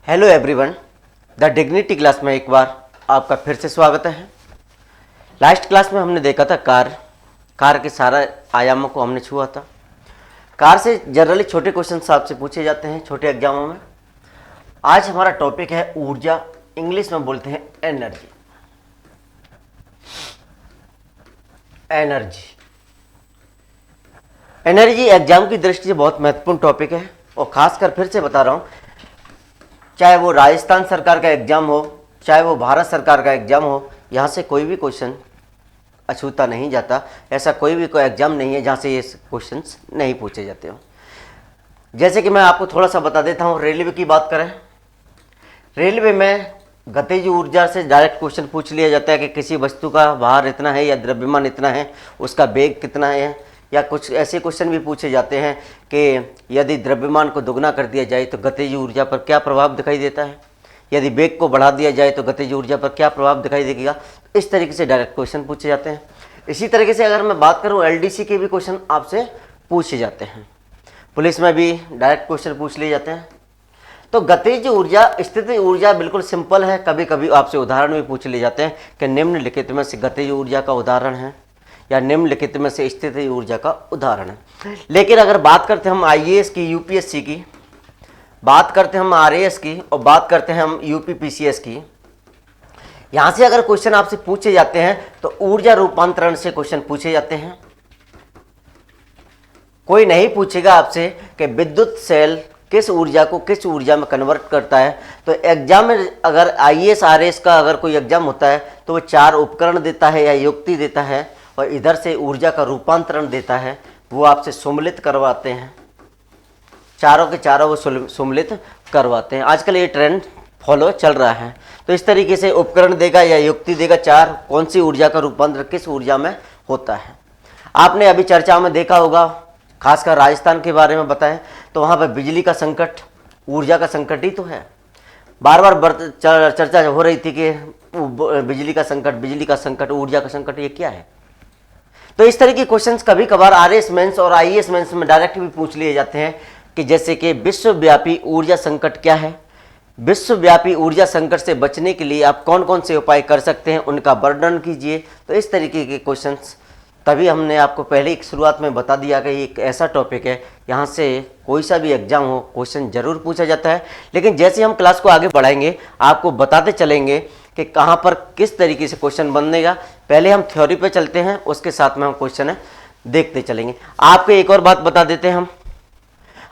Hello everyone, the dignity class में एक बार आपका फिर से स्वागत है। लास्ट क्लास में हमने देखा था कार के सारा आयामों को हमने छुआ था। कार से जनरली छोटे क्वेश्चंस आपसे पूछे जाते हैं छोटे एग्जामों में। आज हमारा टॉपिक है ऊर्जा, इंग्लिश में बोलते हैं एनर्जी। एनर्जी एग्जाम की दृष्टि से बहुत महत्वपूर्ण टॉपिक है और खासकर फिर से बता रहा हूँ, चाहे वो राजस्थान सरकार का एग्जाम हो, चाहे वो भारत सरकार का एग्जाम हो, यहाँ से कोई भी क्वेश्चन अछूता नहीं जाता। ऐसा कोई भी कोई एग्जाम नहीं है जहाँ से ये क्वेश्चंस नहीं पूछे जाते हो। जैसे कि मैं आपको थोड़ा सा बता देता हूँ, रेलवे की बात करें, रेलवे में गतिज ऊर्जा से डायरेक्ट क्वेश्चन पूछ लिया जाता है कि किसी वस्तु का भार इतना है या द्रव्यमान इतना है, उसका वेग कितना है, या कुछ ऐसे क्वेश्चन भी पूछे जाते हैं कि यदि द्रव्यमान को दोगुना कर दिया जाए तो गतिज ऊर्जा पर क्या प्रभाव दिखाई देता है, यदि वेग को बढ़ा दिया जाए तो गतिज ऊर्जा पर क्या प्रभाव दिखाई देगा। इस तरीके से डायरेक्ट क्वेश्चन पूछे जाते हैं। इसी तरीके से अगर मैं बात करूं, एलडीसी के भी क्वेश्चन आपसे पूछे जाते हैं। पुलिस में भी डायरेक्ट क्वेश्चन पूछ लिए जाते हैं। तो गतिज ऊर्जा, स्थितिज ऊर्जा बिल्कुल सिंपल है। कभी कभी आपसे उदाहरण भी पूछ लिए जाते हैं कि निम्नलिखित में से गतिज ऊर्जा का उदाहरण है या निम्नलिखित में से स्थितिज ऊर्जा का उदाहरण है। लेकिन अगर बात करते हैं हम आईएएस की, यूपीएससी की, बात करते हैं हम आरएएस की और बात करते हैं हम यूपीपीसीएस की, यहां से अगर क्वेश्चन आपसे पूछे जाते हैं तो ऊर्जा रूपांतरण से क्वेश्चन पूछे जाते हैं। कोई नहीं पूछेगा आपसे कि विद्युत सेल किस ऊर्जा को किस ऊर्जा में कन्वर्ट करता है। तो एग्जाम में अगर आईएएस आरएएस का अगर कोई एग्जाम होता है तो वो 4 उपकरण देता है या युक्ति देता है और इधर से ऊर्जा का रूपांतरण देता है। वो आपसे सम्मिलित करवाते हैं, चारों के चारों वो सम्मिलित करवाते हैं। आजकल ये ट्रेंड फॉलो चल रहा है। तो इस तरीके से उपकरण देगा या युक्ति देगा, 4 कौन सी ऊर्जा का रूपांतरण किस ऊर्जा में होता है। आपने अभी चर्चा में देखा होगा, खासकर राजस्थान के बारे में बताएं तो वहाँ पर बिजली का संकट, ऊर्जा का संकट ही तो है। बार बार चर्चा हो रही थी कि बिजली का संकट, ऊर्जा का संकट, ये क्या है। तो इस तरह के क्वेश्चंस कभी कभार आरएएस मेंस और आईएएस मेंस में डायरेक्ट भी पूछ लिए जाते हैं कि जैसे कि विश्वव्यापी ऊर्जा संकट क्या है, विश्वव्यापी ऊर्जा संकट से बचने के लिए आप कौन कौन से उपाय कर सकते हैं, उनका वर्णन कीजिए। तो इस तरीके के क्वेश्चंस तभी हमने आपको पहले ही शुरुआत में बता दिया कि ये एक ऐसा टॉपिक है, यहाँ से कोई सा भी एग्जाम हो क्वेश्चन जरूर पूछा जाता है। लेकिन जैसे हम क्लास को आगे बढ़ाएंगे आपको बताते चलेंगे कि कहाँ पर किस तरीके से क्वेश्चन बनेगा। पहले हम थ्योरी पे चलते हैं, उसके साथ में हम क्वेश्चन देखते चलेंगे। आपको एक और बात बता देते हैं, हम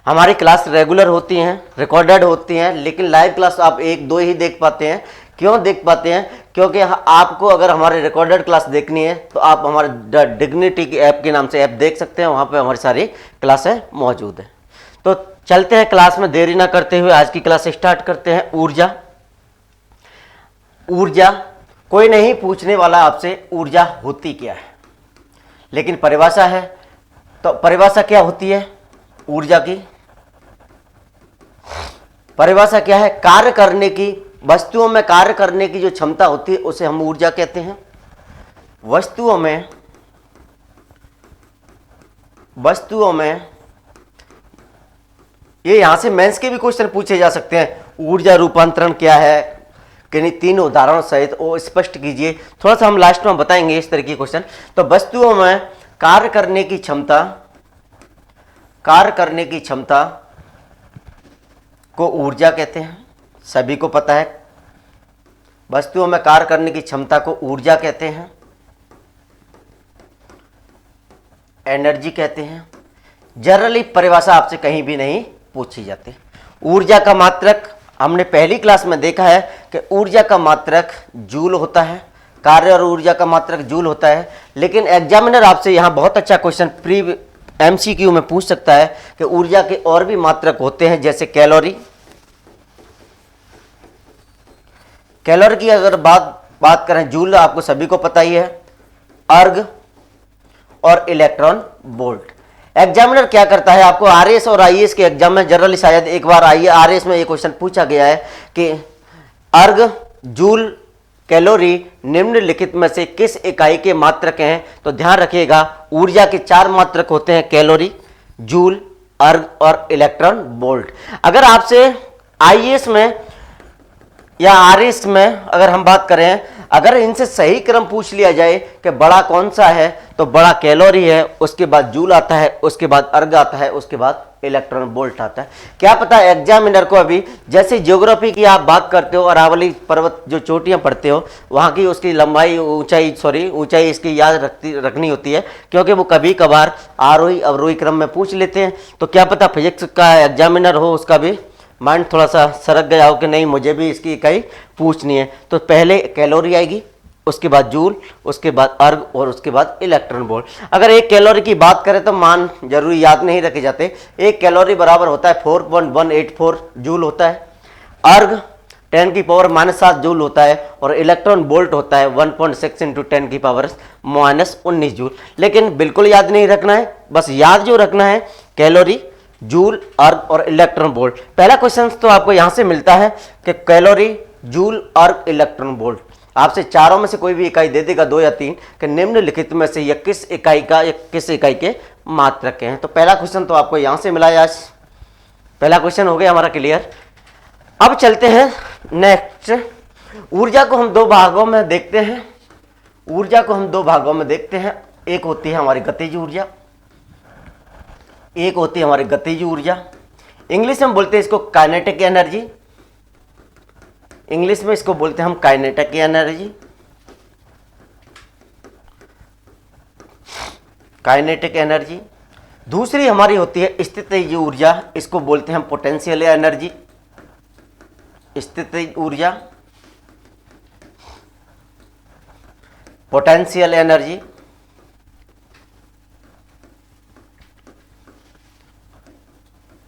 हमारी क्लास रेगुलर होती हैं, रिकॉर्डेड होती हैं, लेकिन लाइव क्लास आप 1-2 ही देख पाते हैं। क्यों देख पाते हैं? क्योंकि आपको अगर हमारे रिकॉर्डेड क्लास देखनी है तो आप हमारे डिग्निटी की ऐप के नाम से ऐप देख सकते हैं, वहाँ पे हमारी सारी क्लासें मौजूद हैं। तो चलते हैं क्लास में, देरी ना करते हुए आज की क्लास स्टार्ट करते हैं। ऊर्जा कोई नहीं पूछने वाला आपसे ऊर्जा होती क्या है, लेकिन परिभाषा है। तो परिभाषा क्या होती है ऊर्जा की? परिभाषा क्या है? कार्य करने की, वस्तुओं में कार्य करने की जो क्षमता होती है उसे हम ऊर्जा कहते हैं। वस्तुओं में ये यहां से मेंस के भी क्वेश्चन पूछे जा सकते हैं। ऊर्जा रूपांतरण क्या है, किन्हीं 3 उदाहरणों सहित वो स्पष्ट कीजिए। थोड़ा सा हम लास्ट में बताएंगे इस तरह के क्वेश्चन। तो वस्तुओं में कार्य करने की क्षमता को ऊर्जा कहते हैं। सभी को पता है, वस्तुओं में कार्य करने की क्षमता को ऊर्जा कहते हैं, एनर्जी कहते हैं। जनरली परिभाषा आपसे कहीं भी नहीं पूछी जाती। ऊर्जा का मात्रक हमने पहली क्लास में देखा है कि ऊर्जा का मात्रक जूल होता है, कार्य और ऊर्जा का मात्रक जूल होता है। लेकिन एग्जामिनर आपसे यहाँ बहुत अच्छा क्वेश्चन प्री एमसीक्यू में पूछ सकता है कि ऊर्जा के और भी मात्रक होते हैं, जैसे कैलोरी की अगर बात करें, जूल आपको सभी को पता ही है, अर्ग और इलेक्ट्रॉन वोल्ट। एग्जामिनर क्या करता है, आपको आरएएस और आईएएस के एग्जाम में जनरली शायद एक बार आरएएस में ये क्वेश्चन पूछा गया है कि अर्ग, जूल, कैलोरी निम्नलिखित में से किस इकाई के मात्रक हैं। तो ध्यान रखिएगा, ऊर्जा के 4 मात्रक होते हैं, कैलोरी, जूल, अर्ग और इलेक्ट्रॉन वोल्ट। अगर आपसे आईएएस में या आरएस में अगर हम बात करें, अगर इनसे सही क्रम पूछ लिया जाए कि बड़ा कौन सा है, तो बड़ा कैलोरी है, उसके बाद जूल आता है, उसके बाद अर्ग आता है, उसके बाद इलेक्ट्रॉन वोल्ट आता है। क्या पता एग्जामिनर को अभी जैसे ज्योग्राफी की आप बात करते हो, अरावली पर्वत जो चोटियां पढ़ते हो, वहां की उसकी लंबाई ऊंचाई इसकी याद रखनी होती है, क्योंकि वो कभी कभार आरोही अवरोही क्रम में पूछ लेते हैं। तो क्या पता फिजिक्स का एग्जामिनर हो, उसका भी माइंड थोड़ा सा सरक गया हो कि नहीं मुझे भी इसकी इकाई पूछनी है। तो पहले कैलोरी आएगी, उसके बाद जूल, उसके बाद अर्ग और उसके बाद इलेक्ट्रॉन वोल्ट। अगर एक कैलोरी की बात करें तो मान जरूरी याद नहीं रखे जाते। एक कैलोरी बराबर होता है 4.184 जूल होता है, अर्ग 10⁻⁻7 जूल होता है, और इलेक्ट्रॉन वोल्ट होता है 1.6 × 10⁻⁻⁻19 जूल। लेकिन बिल्कुल याद नहीं रखना है, बस याद जो रखना है कैलोरी, जूल, अर्ग और इलेक्ट्रॉन वोल्ट। पहला क्वेश्चन तो आपको यहां से मिलता है कि कैलोरी, जूल, अर्ग, इलेक्ट्रॉन वोल्ट। आपसे चारों में से कोई भी इकाई दे देगा, 2 या 3, कि निम्नलिखित में से यह किस इकाई का या किस इकाई के मात्रक के हैं। तो पहला क्वेश्चन तो आपको यहां से मिला है आज। पहला क्वेश्चन हो गया हमारा क्लियर। अब चलते हैं नेक्स्ट। ऊर्जा को हम 2 भागों में देखते हैं। ऊर्जा को हम 2 भागों में देखते हैं। एक होती है हमारी गतिज ऊर्जा, एक होती है हमारी गतिज ऊर्जा। इंग्लिश में बोलते हैं इसको काइनेटिक एनर्जी। इंग्लिश में इसको बोलते हैं हम काइनेटिक एनर्जी, काइनेटिक एनर्जी। दूसरी हमारी होती है स्थितिज ऊर्जा, इसको बोलते हैं हम पोटेंशियल एनर्जी, स्थितिज ऊर्जा, पोटेंशियल एनर्जी।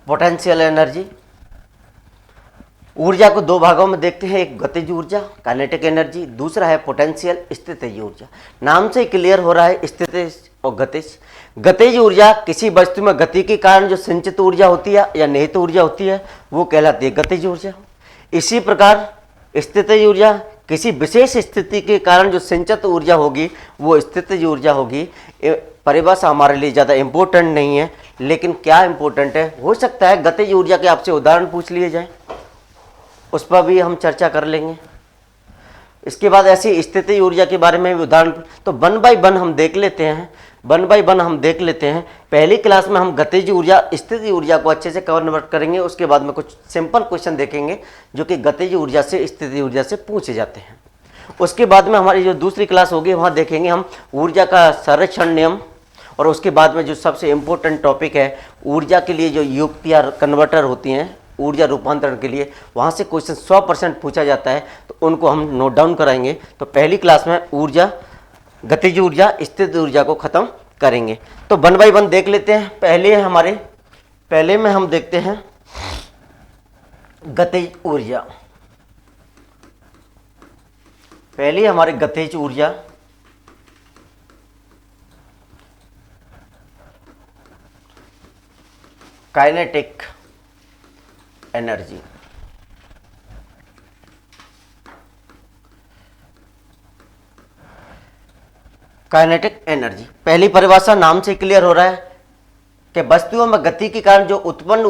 Potential energy. ऊर्जा को 2 भागों में देखते हैं, एक गतिज ऊर्जा काइनेटिक एनर्जी, दूसरा है पोटेंशियल स्थितिज ऊर्जा। नाम से क्लियर हो रहा है स्थितिज और गतिज। गतिज ऊर्जा किसी वस्तु में गति के कारण जो संचित ऊर्जा होती है या निहित ऊर्जा होती है वो कहलाती है गतिज ऊर्जा। इसी प्रकार स्थितिज ऊर्जा किसी विशेष स्थिति के कारण जो संचित ऊर्जा होगी वो स्थितिज ऊर्जा होगी। परिभाषा हमारे लिए ज़्यादा इम्पोर्टेंट नहीं है, लेकिन क्या इम्पोर्टेंट है, हो सकता है गतिज ऊर्जा के आपसे उदाहरण पूछ लिए जाए, उस पर भी हम चर्चा कर लेंगे। इसके बाद ऐसी स्थितिज ऊर्जा के बारे में भी उदाहरण, तो 1 बाय 1 हम देख लेते हैं। 1 बाय 1 हम देख लेते हैं। पहली क्लास में हम गतिज ऊर्जा, स्थितिज ऊर्जा को अच्छे से कन्वर्ट करेंगे। उसके बाद में कुछ सिंपल क्वेश्चन देखेंगे जो कि गतिज ऊर्जा से, स्थितिज ऊर्जा से पूछे जाते हैं। उसके बाद में हमारी जो दूसरी क्लास होगी वहाँ देखेंगे हम ऊर्जा का संरक्षण नियम, और उसके बाद में जो सबसे इम्पोर्टेंट टॉपिक है ऊर्जा के लिए जो युक्तियाँ कन्वर्टर होती हैं ऊर्जा रूपांतरण के लिए, वहाँ से क्वेश्चन 100% पूछा जाता है, तो उनको हम नोट डाउन कराएंगे। तो पहली क्लास में ऊर्जा, गतिज ऊर्जा, स्थितिज ऊर्जा को खत्म करेंगे। तो 1 बाय 1 देख लेते हैं। पहले में हम देखते हैं गतिज ऊर्जा। पहली हमारी गतिज ऊर्जा, काइनेटिक एनर्जी। काइनेटिक एनर्जी, पहली परिभाषा नाम से क्लियर हो रहा है कि वस्तुओं में गति के कारण जो उत्पन्न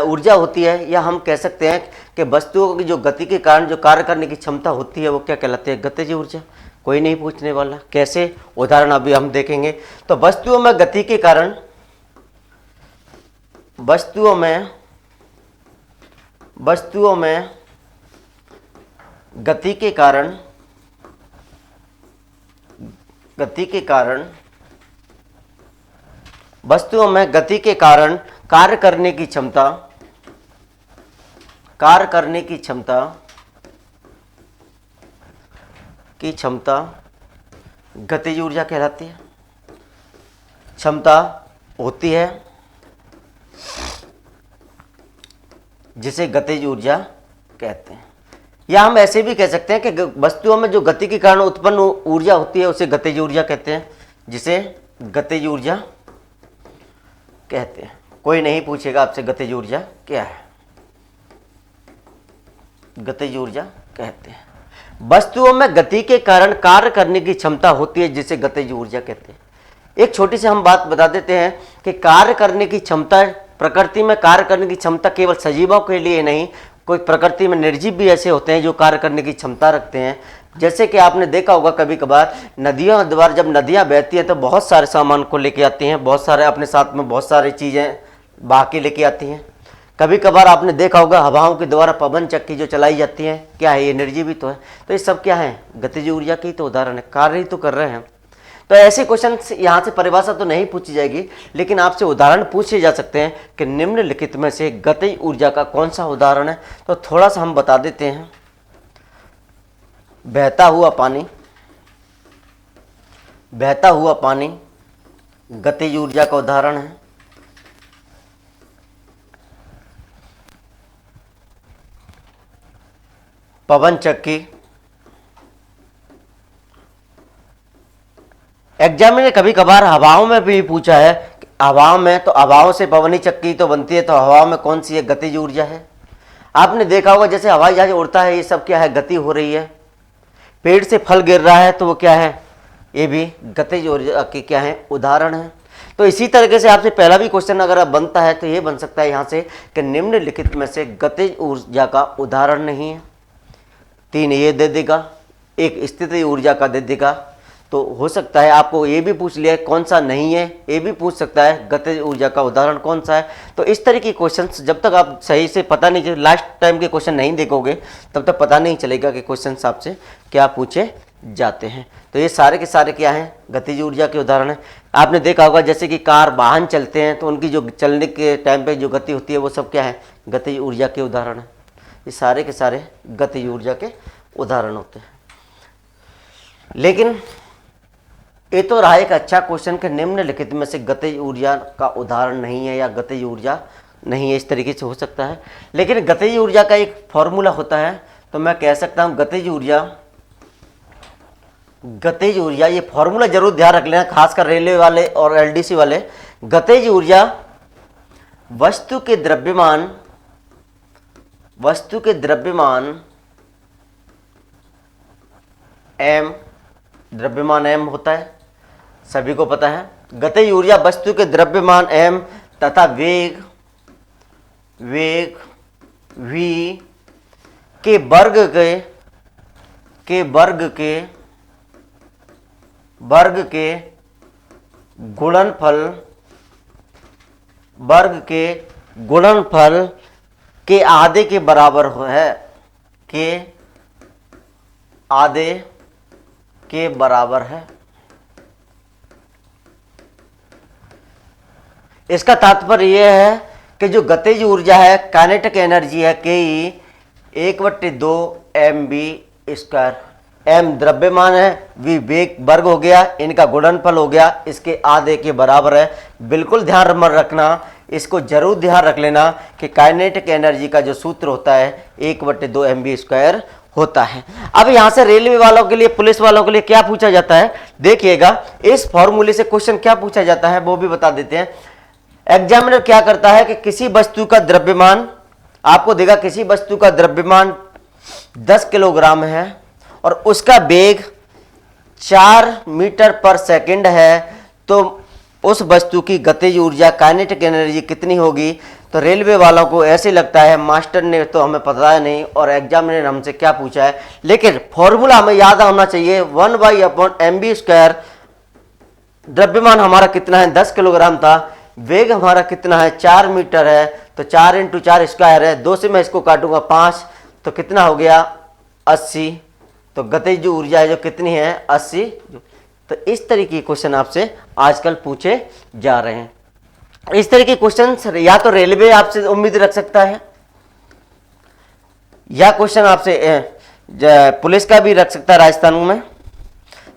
ऊर्जा होती है, या हम कह सकते हैं कि वस्तुओं की जो गति के कारण जो कार्य करने की क्षमता होती है वो क्या कहलाती है, गतिज ऊर्जा। कोई नहीं पूछने वाला, कैसे, उदाहरण अभी हम देखेंगे। तो वस्तुओं में गति के कारण, वस्तुओं में गति के कारण वस्तुओं में गति के कारण कार्य करने की क्षमता गतिज ऊर्जा कहलाती है। क्षमता होती है जिसे गतिज ऊर्जा कहते हैं। या हम ऐसे भी कह सकते हैं कि वस्तुओं में जो गति के कारण उत्पन्न ऊर्जा होती है उसे गतिज ऊर्जा कहते हैं, जिसे गतिज ऊर्जा कहते हैं। कोई नहीं पूछेगा आपसे गतिज ऊर्जा क्या है, गतिज ऊर्जा कहते हैं। वस्तुओं में गति के कारण कार्य करने की क्षमता होती है जिसे गतिज ऊर्जा कहते हैं। एक छोटी सी हम बात बता देते हैं कि कार्य करने की क्षमता, प्रकृति में कार्य करने की क्षमता केवल सजीवों के लिए नहीं, कोई प्रकृति में निर्जीव भी ऐसे होते हैं जो कार्य करने की क्षमता रखते हैं। जैसे कि आपने देखा होगा कभी कभार नदियों द्वारा जब नदियाँ बहती हैं तो बहुत सारे सामान को लेके आती हैं, बहुत सारे अपने साथ में बहुत सारी चीज़ें बहा के लेके आती हैं। कभी कभार आपने देखा होगा हवाओं के द्वारा पवन चक्की जो चलाई जाती है, क्या है ये निर्जीव ही तो है। तो ये सब क्या है, गतिज ऊर्जा की तो उदाहरण है, कार्य ही तो कर रहे हैं। तो ऐसे क्वेश्चन यहाँ से परिभाषा तो नहीं पूछी जाएगी, लेकिन आपसे उदाहरण पूछे जा सकते हैं कि निम्नलिखित में से गतिज ऊर्जा का कौन सा उदाहरण है। तो थोड़ा सा हम बता देते हैं। बहता हुआ पानी, बहता हुआ पानी गतिज ऊर्जा का उदाहरण है। पवन चक्की, एग्जाम में कभी कभार हवाओं में भी पूछा है, हवाओं में, तो हवाओं से पवनी चक्की तो बनती है, तो हवाओं में कौन सी है गतिज ऊर्जा है। आपने देखा होगा जैसे हवाई जहाज उड़ता है, ये सब क्या है, गति हो रही है। पेड़ से फल गिर रहा है तो वो क्या है, ये भी गतिज ऊर्जा की क्या है, उदाहरण है। तो इसी तरीके से आपसे पहला भी क्वेश्चन अगर बनता है तो ये बन सकता है यहाँ से कि निम्नलिखित में से गतिज ऊर्जा का उदाहरण नहीं है। 3 ये दे देगा, 1 स्थिति ऊर्जा का दे देगा। तो हो सकता है आपको ये भी पूछ लिया कौन सा नहीं है, ये भी पूछ सकता है गतिज ऊर्जा का उदाहरण कौन सा है। तो इस तरह के क्वेश्चंस जब तक आप सही से पता नहीं, लास्ट टाइम के क्वेश्चन नहीं देखोगे तब तक पता नहीं चलेगा कि क्वेश्चंस आपसे क्या पूछे जाते हैं। तो ये सारे के सारे क्या हैं, गतिज ऊर्जा के उदाहरण है। आपने देखा होगा जैसे कि कार वाहन चलते हैं तो उनकी जो चलने के टाइम पे जो गति होती है वो सब क्या है, गतिज ऊर्जा के उदाहरण है। ये सारे के सारे गतिज ऊर्जा के उदाहरण होते हैं। लेकिन ये तो रहा एक अच्छा क्वेश्चन कि निम्नलिखित में से गतिज ऊर्जा का उदाहरण नहीं है या गतिज ऊर्जा नहीं है, इस तरीके से हो सकता है। लेकिन गतिज ऊर्जा का एक फॉर्मूला होता है, तो मैं कह सकता हूँ गतिज ऊर्जा ये फॉर्मूला जरूर ध्यान रख लेना, खासकर रेलवे वाले और एलडीसी वाले। गतिज ऊर्जा वस्तु के द्रव्यमान m, द्रव्यमान m होता है, सभी को पता है। गतिज ऊर्जा वस्तु के द्रव्यमान m तथा वेग v के वर्ग के गुणनफल के आधे के बराबर है, के आधे के बराबर है। इसका तात्पर्य यह है कि जो गतिज ऊर्जा है, काइनेटिक एनर्जी है Ke 1/2 mv²। m द्रव्यमान है, v वेग वर्ग हो गया, इनका गुणनफल हो गया, इसके आधे के बराबर है। बिल्कुल ध्यान रखना, इसको जरूर ध्यान रख लेना कि काइनेटिक एनर्जी का जो सूत्र होता है 1/2 mv² होता है। अब यहां से रेलवे वालों के लिए, पुलिस वालों के लिए क्या पूछा जाता है, देखिएगा इस फॉर्मूले से क्वेश्चन क्या पूछा जाता है वो भी बता देते हैं। एग्जामिनर क्या करता है कि किसी वस्तु का द्रव्यमान आपको देगा, किसी वस्तु का द्रव्यमान 10 किलोग्राम है और उसका वेग 4 मीटर पर सेकंड है, तो उस वस्तु की गतिज ऊर्जा काइनेटिक एनर्जी कितनी होगी। तो रेलवे वालों को ऐसे लगता है मास्टर ने तो हमें पता है नहीं और एग्जामिनर ने हमसे क्या पूछा है, लेकिन फॉर्मूला हमें याद होना चाहिए 1/mv²। द्रव्यमान हमारा कितना है, 10 किलोग्राम था, वेग हमारा कितना है, 4 मीटर है, तो 4 × 4² है, 2 से मैं इसको काटूंगा 5, तो कितना हो गया 80। तो गतिज ऊर्जा है जो कितनी है 80। तो इस तरह के क्वेश्चन आपसे आजकल पूछे जा रहे हैं। इस तरह के क्वेश्चन या तो रेलवे आपसे उम्मीद रख सकता है या क्वेश्चन आपसे पुलिस का भी रख सकता है, राजस्थान में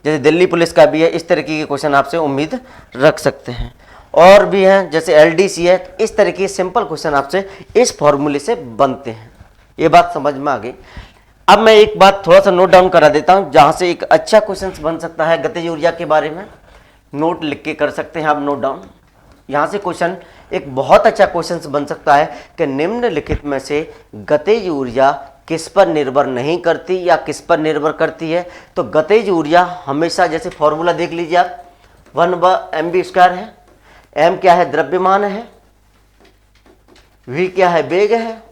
जैसे दिल्ली पुलिस का भी है। इस तरीके के क्वेश्चन आपसे उम्मीद रख सकते हैं। और भी हैं जैसे एलडीसी है, इस तरह के सिंपल क्वेश्चन आपसे इस फॉर्मूले से बनते हैं। ये बात समझ में आ गई। अब मैं एक बात थोड़ा सा नोट डाउन करा देता हूं जहां से एक अच्छा क्वेश्चन बन सकता है गतिज ऊर्जा के बारे में। नोट लिख के कर सकते हैं आप नोट डाउन। यहां से क्वेश्चन एक बहुत अच्छा क्वेश्चन बन सकता है कि निम्नलिखित में से गतिज ऊर्जा किस पर निर्भर नहीं करती या किस पर निर्भर करती है। तो गतिज ऊर्जा हमेशा, जैसे फॉर्मूला देख लीजिए आप, 1/mv² है, m क्या है, द्रव्यमान है, v क्या है, वेग है।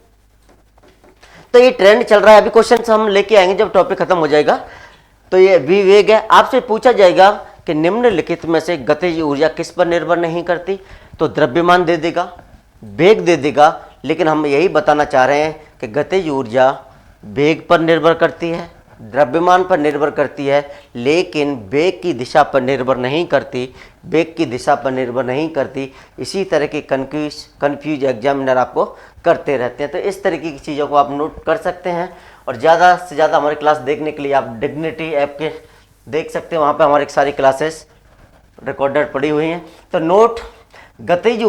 तो ये ट्रेंड चल रहा है। अभी क्वेश्चन हम लेके आएंगे जब टॉपिक खत्म हो जाएगा। तो ये भी वेग है, आपसे पूछा जाएगा कि निम्नलिखित में से गतिज ऊर्जा किस पर निर्भर नहीं करती, तो द्रव्यमान दे देगा, वेग दे देगा, लेकिन हम यही बताना चाह रहे हैं कि गतिज ऊर्जा वेग पर निर्भर करती है, द्रव्यमान पर निर्भर करती है, लेकिन वेग की दिशा पर निर्भर नहीं करती, वेग की दिशा पर निर्भर नहीं करती। इसी तरह के कन्फ्यूज एग्जामिनर आपको करते रहते हैं। तो इस तरीके की चीज़ों को आप नोट कर सकते हैं। और ज़्यादा से ज़्यादा हमारी क्लास देखने के लिए आप डिग्निटी ऐप के देख सकते हैं, वहाँ पे हमारी सारी क्लासेस रिकॉर्डेड पड़ी हुई हैं। तो नोट, गतिज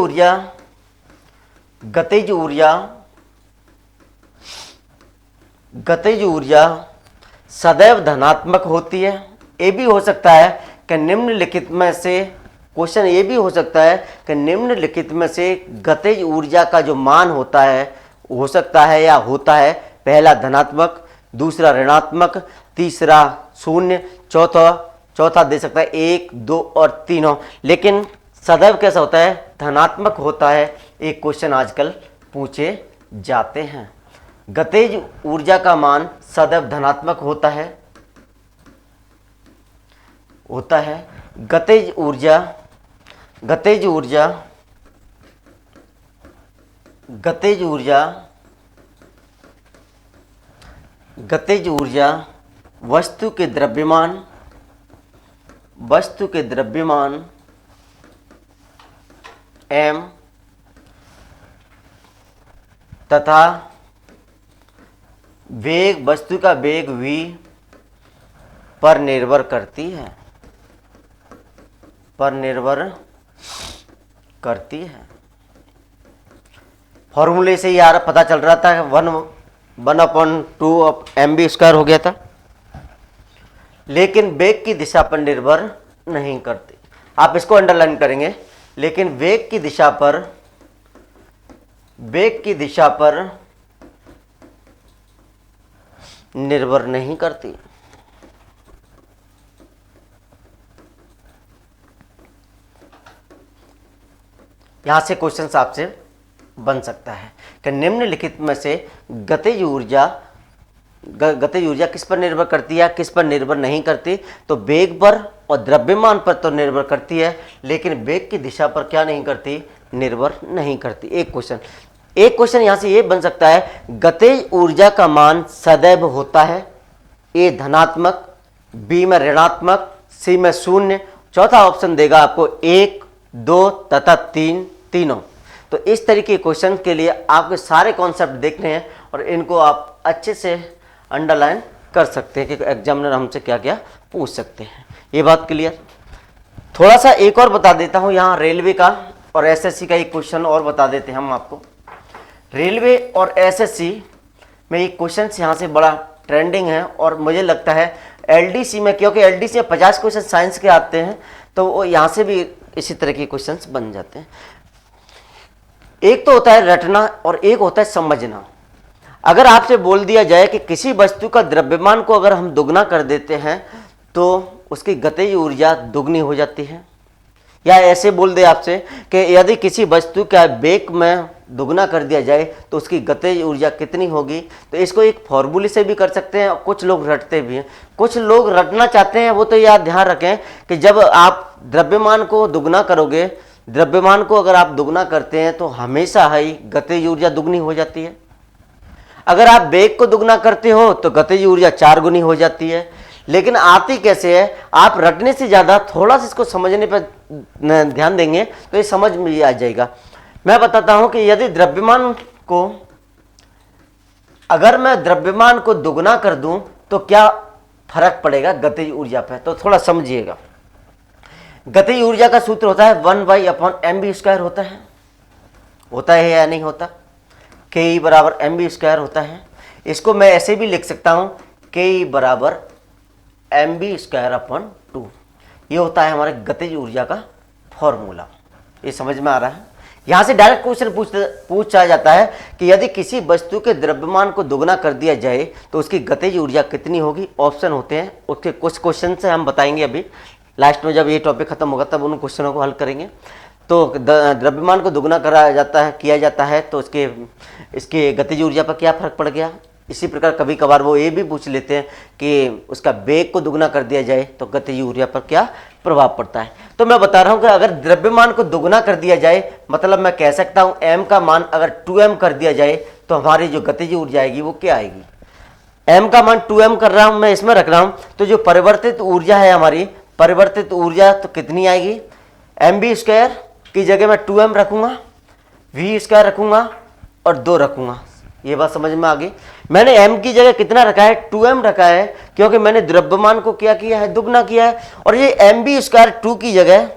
ऊर्जा सदैव धनात्मक होती है। ये भी हो सकता है कि निम्नलिखित में से, क्वेश्चन ये भी हो सकता है कि निम्नलिखित में से गतिज ऊर्जा का जो मान होता है हो सकता है या होता है, पहला धनात्मक, दूसरा ऋणात्मक, तीसरा शून्य, चौथा दे सकता है 1, 2 और 3। लेकिन सदैव कैसा होता है, धनात्मक होता है। एक क्वेश्चन आजकल पूछे जाते हैं। गतिज ऊर्जा का मान सदैव धनात्मक होता है। गतिज ऊर्जा वस्तु के द्रव्यमान m तथा वेग, वस्तु का वेग v पर निर्भर करती है। फॉर्मूले से ही यार पता चल रहा था, 1/2 mv² हो गया था, लेकिन वेग की दिशा पर निर्भर नहीं करती। आप इसको अंडरलाइन करेंगे, लेकिन वेग की दिशा पर निर्भर नहीं करती। यहां से क्वेश्चन आपसे बन सकता है कि निम्नलिखित में से गतिज ऊर्जा किस पर निर्भर करती है, किस पर निर्भर नहीं करती। तो वेग पर और द्रव्यमान पर तो निर्भर करती है, लेकिन वेग की दिशा पर क्या नहीं करती, निर्भर नहीं करती। एक क्वेश्चन यहां से ये बन सकता है, गतिज ऊर्जा का मान सदैव होता है, ए धनात्मक, बी में ऋणात्मक, सी में शून्य, चौथा ऑप्शन देगा आपको 1, 2 तथा 3 तीनों। तो इस तरीके के क्वेश्चन के लिए आपके सारे कॉन्सेप्ट देखने हैं और इनको आप अच्छे से अंडरलाइन कर सकते हैं कि एग्जामिनर हमसे क्या क्या पूछ सकते हैं। ये बात क्लियर। थोड़ा सा एक और बता देता हूं, यहाँ रेलवे का और एसएससी का एक क्वेश्चन और बता देते हैं हम आपको। रेलवे और एसएससी में एक क्वेश्चन यहाँ से बड़ा ट्रेंडिंग है और मुझे लगता है एलडीसी में, क्योंकि एलडीसी में 50 क्वेश्चन साइंस के आते हैं, तो वो यहाँ से भी इसी तरह के क्वेश्चन बन जाते हैं। एक तो होता है रटना और एक होता है समझना। अगर आपसे बोल दिया जाए कि किसी वस्तु का द्रव्यमान को अगर हम दुगना कर देते हैं तो उसकी गतिज ऊर्जा दुगनी हो जाती है, या ऐसे बोल दे आपसे कि यदि किसी वस्तु का वेग में दुगना कर दिया जाए तो उसकी गतिज ऊर्जा कितनी होगी। तो इसको एक फॉर्मूले से भी कर सकते हैं और कुछ लोग रटते भी हैं, कुछ लोग रटना चाहते हैं। वो तो याद ध्यान रखें कि जब आप द्रव्यमान को दुगना करोगे, द्रव्यमान को अगर आप दुगना करते हैं तो हमेशा ही गतिज ऊर्जा दुगनी हो जाती है। अगर आप वेग को दुगना करते हो तो गतिज ऊर्जा 4 गुनी हो जाती है। लेकिन आती कैसे है, आप रटने से ज़्यादा थोड़ा सा इसको समझने पर ध्यान देंगे तो ये समझ में आ जाएगा। मैं बताता हूं कि यदि अगर मैं द्रव्यमान को दुगना कर दूं तो क्या फर्क पड़ेगा गतिज ऊर्जा पे, तो थोड़ा समझिएगा। गतिज ऊर्जा का सूत्र होता है 1/mv² होता है या नहीं होता, ke बराबर mv² होता है। इसको मैं ऐसे भी लिख सकता हूं, ke बराबर mv²/2। ये होता है हमारे गतिज ऊर्जा का फॉर्मूला। ये समझ में आ रहा है। यहां से डायरेक्ट क्वेश्चन पूछा जाता है कि यदि किसी वस्तु के द्रव्यमान को दुगना कर दिया जाए तो उसकी गतिज ऊर्जा कितनी होगी। ऑप्शन होते हैं, उसके कुछ क्वेश्चन से हम बताएंगे। अभी लास्ट में जब ये टॉपिक खत्म होगा तब उन क्वेश्चनों को हल करेंगे। तो द्रव्यमान को दुगना किया जाता है तो इसके गतिज ऊर्जा पर क्या फर्क पड़ गया, इसी प्रकार कभी कभार वो ये भी पूछ लेते हैं कि उसका वेग को दुगना कर दिया जाए तो गतिज ऊर्जा पर क्या प्रभाव पड़ता है। तो मैं बता रहा हूं कि अगर द्रव्यमान को दुगना कर दिया जाए, मतलब मैं कह सकता हूं m का मान अगर 2m कर दिया जाए तो हमारी जो गतिज ऊर्जा आएगी वो क्या आएगी। m का मान 2m कर रहा हूं, मैं इसमें रख रहा हूं, तो जो परिवर्तित ऊर्जा है हमारी, परिवर्तित ऊर्जा तो कितनी आएगी, mv² की जगह मैं 2m रखूंगा, v² रखूंगा और 2 रखूंगा। ये बात समझ में आ गई। मैंने m की जगह कितना रखा है, 2m रखा है, क्योंकि मैंने द्रव्यमान को क्या किया है, दुगना किया है। और ये mv²2 की जगह,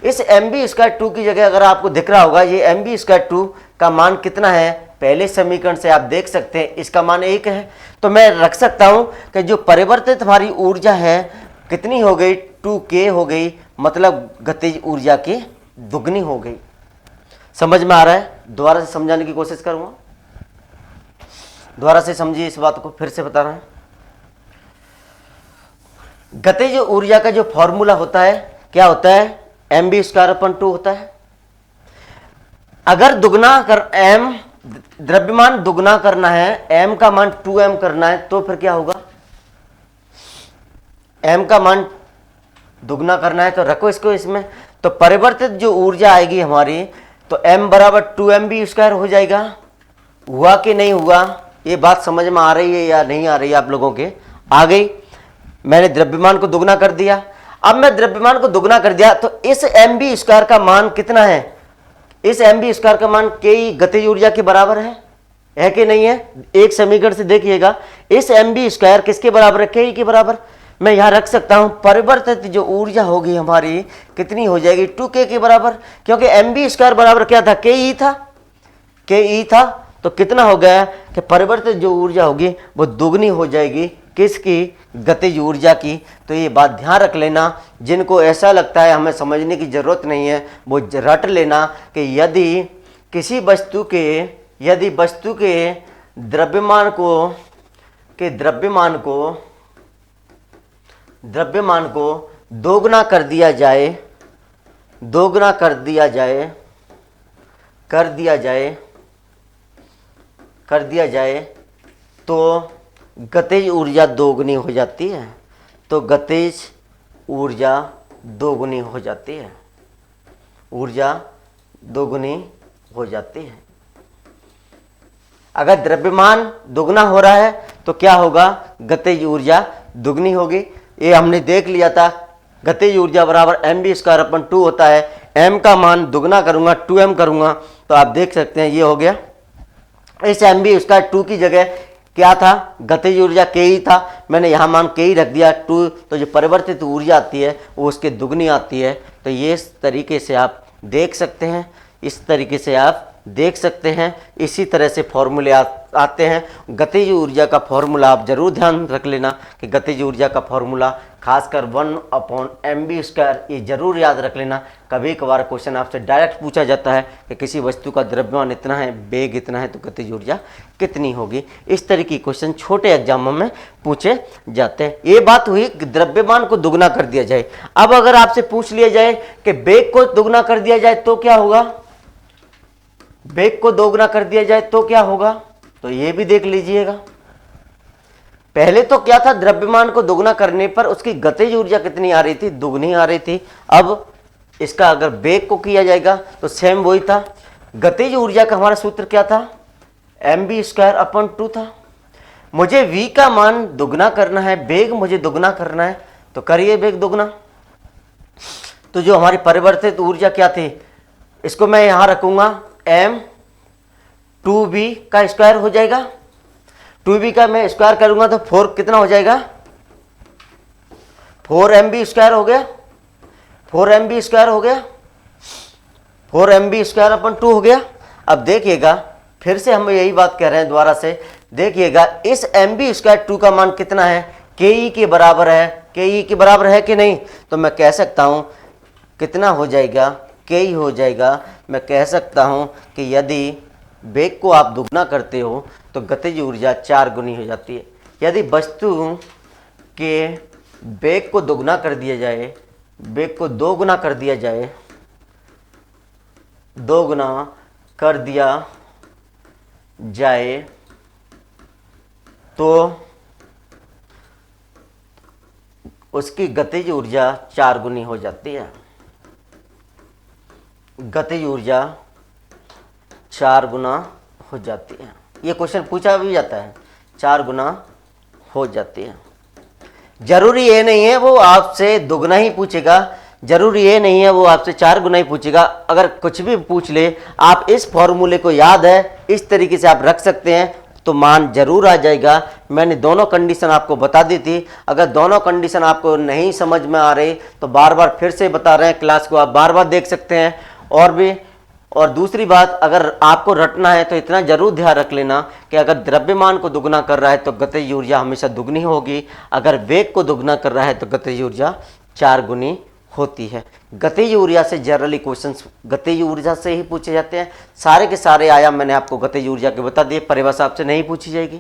इस mv²2 की जगह अगर आपको दिख रहा होगा, ये mv²2 का मान कितना है, पहले समीकरण से आप देख सकते हैं इसका मान 1 है। तो मैं रख सकता हूं कि जो परिवर्तित हमारी ऊर्जा है कितनी हो गई, 2k हो गई, मतलब गतिज ऊर्जा की दुगनी हो गई। समझ में आ रहा है? दोबारा से समझाने की कोशिश करूंगा, दोबारा से समझिए इस बात को, फिर से बता रहा हूं। गतिज ऊर्जा का जो फॉर्मूला होता है क्या होता है, mv²/2 होता है। अगर दुगना कर m, द्रव्यमान दुगना करना है, m का मान 2m करना है, तो फिर क्या होगा, m का मान दुगना करना है तो रखो इसको इसमें, तो परिवर्तित जो ऊर्जा आएगी हमारी, तो m बराबर 2mv² हो जाएगा। हुआ कि नहीं हुआ, ये बात समझ में आ रही है या नहीं आ रही है आप लोगों के, आ गई। मैंने द्रव्यमान को दुगना कर दिया। अब मैं द्रव्यमान को दुगना कर दिया तो इस mv² का मान कितना है, इस mv² का मान k गतिज ऊर्जा के बराबर है कि नहीं है। एक समीकरण से देखिएगा, इस mv² किसके बराबर है, k के बराबर। मैं यहां रख सकता हूं परिवर्तित जो ऊर्जा होगी हमारी कितनी हो जाएगी, 2k के बराबर, क्योंकि mv² बराबर क्या था, ke था, ke था। तो कितना हो गया कि परिवर्तित जो ऊर्जा होगी वो दुगनी हो जाएगी, किसकी, गतिज ऊर्जा की। तो ये बात ध्यान रख लेना, जिनको ऐसा लगता है हमें समझने की जरूरत नहीं है वो रट लेना कि यदि किसी वस्तु के, यदि वस्तु के द्रव्यमान को दोगुना कर दिया जाए, दोगुना कर दिया जाए तो गतिज ऊर्जा दोगुनी हो जाती है, तो गतिज ऊर्जा दोगुनी हो जाती है, ऊर्जा दोगुनी हो जाती है। अगर द्रव्यमान दुगना हो रहा है तो क्या होगा, गतिज ऊर्जा दुगनी होगी। ये हमने देख लिया था, गतिज ऊर्जा बराबर mv²/2 होता है। m का मान दुगना करूंगा, 2m करूंगा, तो आप देख सकते हैं ये हो गया। इस mv²2 की जगह क्या था, गतिज ऊर्जा ke था, मैंने यहाँ मान ke रख दिया 2, तो जो परिवर्तित ऊर्जा आती है वो उसके दुगनी आती है। तो ये इस तरीके से आप देख सकते हैं, इस तरीके से आप देख सकते हैं। इसी तरह से फॉर्मूले आते हैं। गतिज ऊर्जा का फॉर्मूला आप जरूर ध्यान रख लेना कि गतिज ऊर्जा का फॉर्मूला खासकर 1/mv², ये जरूर याद रख लेना। कभी कभार क्वेश्चन आपसे डायरेक्ट पूछा जाता है कि किसी वस्तु का द्रव्यमान इतना है, वेग इतना है, तो गतिज ऊर्जा कितनी होगी। इस तरह की क्वेश्चन छोटे एग्जामों में पूछे जाते हैं। ये बात हुई कि द्रव्यमान को दुगना कर दिया जाए। अब अगर आपसे पूछ लिया जाए कि वेग को दुगना कर दिया जाए तो क्या होगा, वेग को दोगुना कर दिया जाए तो क्या होगा, तो ये भी देख लीजिएगा। पहले तो क्या था, द्रव्यमान को दोगुना करने पर उसकी गतिज ऊर्जा कितनी आ रही थी, दुगनी आ रही थी। अब इसका अगर वेग को किया जाएगा तो सेम वही था। गतिज ऊर्जा का हमारा सूत्र क्या था, mv²/2 था। मुझे v का मान दुगना करना है, वेग मुझे दुगना करना है, तो करिए वेग दुगना। तो जो हमारी परिवर्तित ऊर्जा क्या थी, इसको मैं यहां रखूंगा m2v का स्क्वायर हो जाएगा। 2v का मैं स्क्वायर करूंगा तो 4 कितना हो जाएगा, 4mv² हो गया, 4mv² हो गया, 4mv²/2 हो गया। अब देखिएगा, फिर से हम यही बात कह रहे हैं दोबारा से, देखिएगा इस mv²2 का मान कितना है, ke के बराबर है, ke के बराबर है कि नहीं। तो मैं कह सकता हूं कितना हो जाएगा, ke हो जाएगा। मैं कह सकता हूं कि यदि वेग को आप दुगना करते हो तो गतिज ऊर्जा 4 गुनी हो जाती है। यदि वस्तु के वेग को दुगना कर दिया जाए, वेग को 2 गुना कर दिया जाए, 2 गुना कर दिया जाए तो उसकी गतिज ऊर्जा 4 गुनी हो जाती है। गतिज ऊर्जा 4 गुना हो जाती है। ये क्वेश्चन पूछा भी जाता है, 4 गुना हो जाती है। जरूरी ये नहीं है वो आपसे दुगना ही पूछेगा, जरूरी ये नहीं है वो आपसे 4 गुना ही पूछेगा। अगर कुछ भी पूछ ले, आप इस फॉर्मूले को याद है, इस तरीके से आप रख सकते हैं तो मान जरूर आ जाएगा। मैंने दोनों कंडीशन आपको बता दी थी। अगर दोनों कंडीशन आपको नहीं समझ में आ रही तो बार बार फिर से बता रहे हैं, क्लास को आप बार बार देख सकते हैं। और दूसरी बात, अगर आपको रटना है तो इतना जरूर ध्यान रख लेना कि अगर द्रव्यमान को दुगना कर रहा है तो गतिज ऊर्जा हमेशा दुगनी होगी, अगर वेग को दुगना कर रहा है तो गतिज ऊर्जा 4 गुनी होती है। गतिज ऊर्जा से जनरली क्वेश्चंस गतिज ऊर्जा से ही पूछे जाते हैं। सारे के सारे आयाम मैंने आपको गतिज ऊर्जा के बता दिए, परिभाषा आपसे नहीं पूछी जाएगी।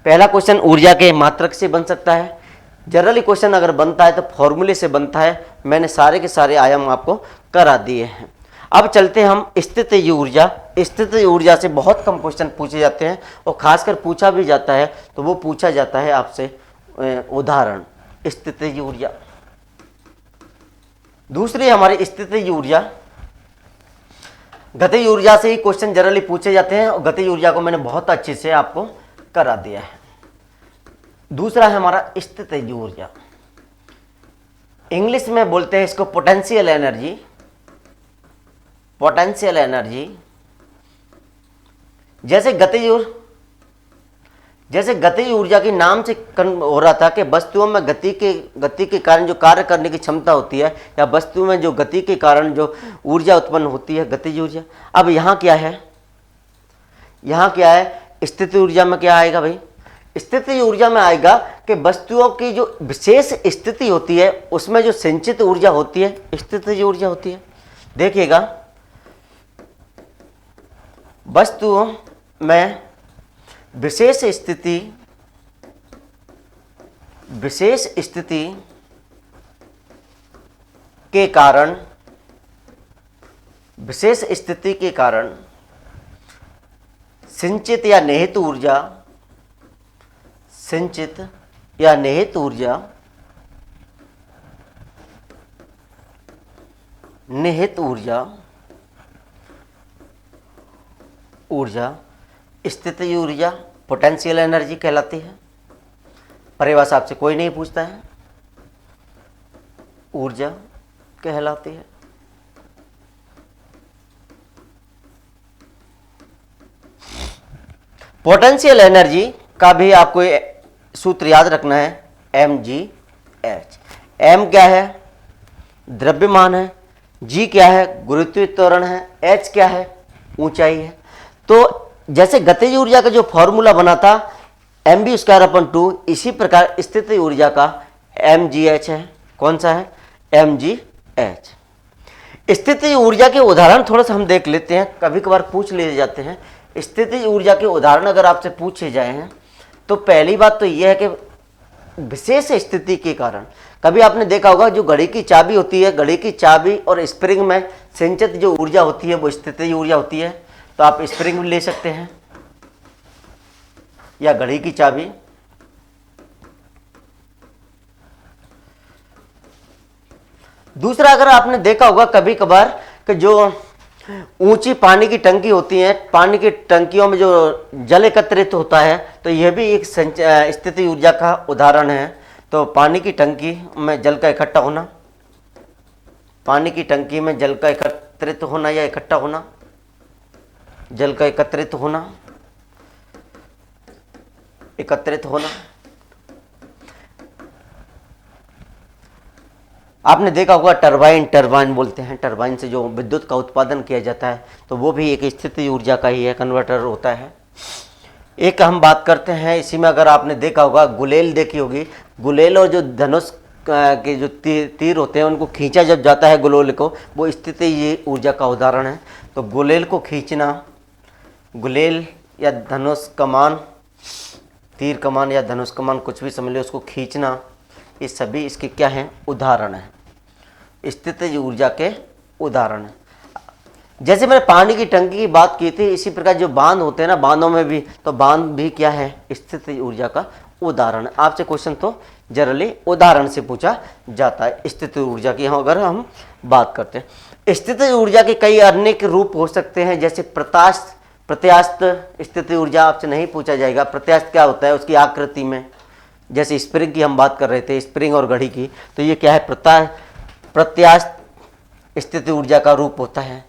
पहला क्वेश्चन ऊर्जा के मात्रक से बन सकता है। जनरली क्वेश्चन अगर बनता है तो फॉर्मूले से बनता है। मैंने सारे के सारे आयाम आपको करा दिए हैं। अब चलते हैं हम स्थितिज ऊर्जा। स्थितिज ऊर्जा से बहुत कम क्वेश्चन पूछे जाते हैं और खासकर पूछा भी जाता है तो वो पूछा जाता है आपसे उदाहरण स्थितिज ऊर्जा। दूसरी हमारी स्थितिज ऊर्जा, गतिज ऊर्जा से ही क्वेश्चन जनरली पूछे जाते हैं और गतिज ऊर्जा को मैंने बहुत अच्छे से आपको करा दिया है। दूसरा है हमारा स्थितिज ऊर्जा, इंग्लिश में बोलते हैं इसको पोटेंशियल एनर्जी। पोटेंशियल एनर्जी जैसे गतिज ऊर्जा के नाम से हो रहा था कि वस्तुओं में गति के कारण जो कार्य करने की क्षमता होती है, या वस्तु में जो गति के कारण जो ऊर्जा उत्पन्न होती है, गतिज ऊर्जा। अब यहाँ क्या है, स्थितिज ऊर्जा में क्या आएगा भाई? स्थितिज ऊर्जा में आएगा कि वस्तुओं की जो विशेष स्थिति होती है उसमें जो संचित ऊर्जा होती है स्थितिज ऊर्जा होती है। देखिएगा, वस्तुओं में विशेष स्थिति के कारण संचित या निहित ऊर्जा स्थितिज ऊर्जा पोटेंशियल एनर्जी कहलाती है। परिभाषा आपसे कोई नहीं पूछता है, ऊर्जा कहलाती है। पोटेंशियल एनर्जी का भी आपको सूत्र याद रखना है, mgh। m क्या है? द्रव्यमान है। g क्या है? गुरुत्वीय त्वरण है। h क्या है? ऊंचाई है। तो जैसे गतिज ऊर्जा का जो फॉर्मूला बना था mv²/2, इसी प्रकार स्थितिज ऊर्जा का mgh है। कौन सा है? mgh। स्थितिज ऊर्जा के उदाहरण थोड़ा सा हम देख लेते हैं, कभी कभार पूछ लिए जाते हैं। स्थितिज ऊर्जा के उदाहरण अगर आपसे पूछे जाए हैं तो पहली बात तो यह है कि विशेष स्थिति के कारण, कभी आपने देखा होगा जो घड़ी की चाबी होती है, घड़ी की चाबी और स्प्रिंग में संचित जो ऊर्जा होती है वो स्थितिज ऊर्जा होती है। तो आप स्प्रिंग भी ले सकते हैं या घड़ी की चाबी। दूसरा, अगर आपने देखा होगा कभी कभार कि जो ऊंची पानी की टंकी होती है, पानी की टंकियों में जो जल एकत्रित होता है, तो यह भी एक स्थितिज ऊर्जा का उदाहरण है। तो पानी की टंकी में जल का इकट्ठा होना, पानी की टंकी में जल का एकत्रित होना या इकट्ठा होना, जल का एकत्रित होना। आपने देखा होगा टरबाइन बोलते हैं, टरबाइन से जो विद्युत का उत्पादन किया जाता है तो वो भी एक स्थितिज ऊर्जा का ही है, कन्वर्टर होता है। एक हम बात करते हैं इसी में, अगर आपने देखा होगा गुलेल देखी होगी, गुलेल और जो धनुष के जो तीर होते हैं उनको खींचा जब जाता है गुलेल को, वो स्थितिज ऊर्जा का उदाहरण है। तो गुलेल को खींचना, गुलेल या धनुष कमान, तीर कमान या धनुष कमान कुछ भी समझ लो, उसको खींचना, ये सभी इसके क्या हैं? उदाहरण हैं, स्थितिज ऊर्जा के उदाहरण हैं। जैसे मैंने पानी की टंकी की बात की थी, इसी प्रकार जो बांध होते हैं ना, बांधों में भी, तो बांध भी क्या है, स्थितिज ऊर्जा का उदाहरण। आपसे क्वेश्चन तो जनरली उदाहरण से पूछा जाता है स्थितिज ऊर्जा की, अगर हम बात करते हैं। स्थितिज ऊर्जा के कई अनेक रूप हो सकते हैं, जैसे प्रत्यास्थ स्थितिज ऊर्जा आपसे नहीं पूछा जाएगा। प्रत्यास्थ क्या होता है, उसकी आकृति में, जैसे स्प्रिंग की हम बात कर रहे थे, स्प्रिंग और घड़ी की, तो ये क्या है, प्रत्यास्थ स्थितिज ऊर्जा का रूप होता है।